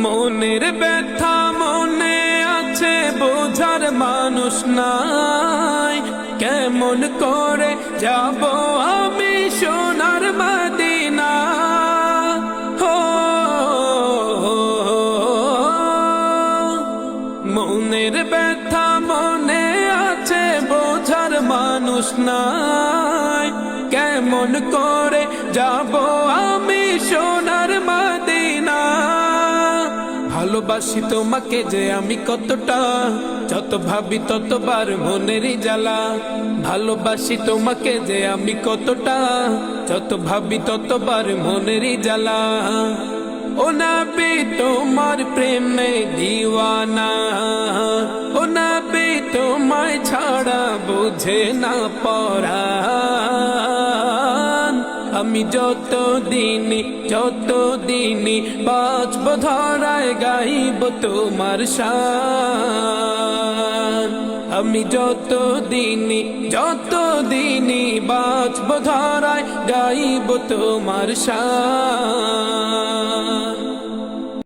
মনের ব্যথা মনে আছে, বোঝার মানুষ নাই। কেমন করে যাব আমি সোনার মদিনা? হো মনের ব্যথা মনে আছে, বোঝার মানুষ নাই। কেমন করে যাব আমি সোনার মদিনা? ভালোবাসি তোমাকে যে আমি কতটা, যত ভাবি ততবার মনেরই জ্বালা। ভালোবাসি তোমাকে যে আমি কতটা, যত ভাবি ততবার মনেরই জ্বালা। ও নবী তোমার প্রেমে দিওয়ানা, ও নবী তোমায় ছাড়া বুঝে না পরাণ। আমি যত দিনই বাঁচব ধরায় গাইব তোমার শান। আমি যত দিনই বাঁচব ধরায় গাইব তোমার শান।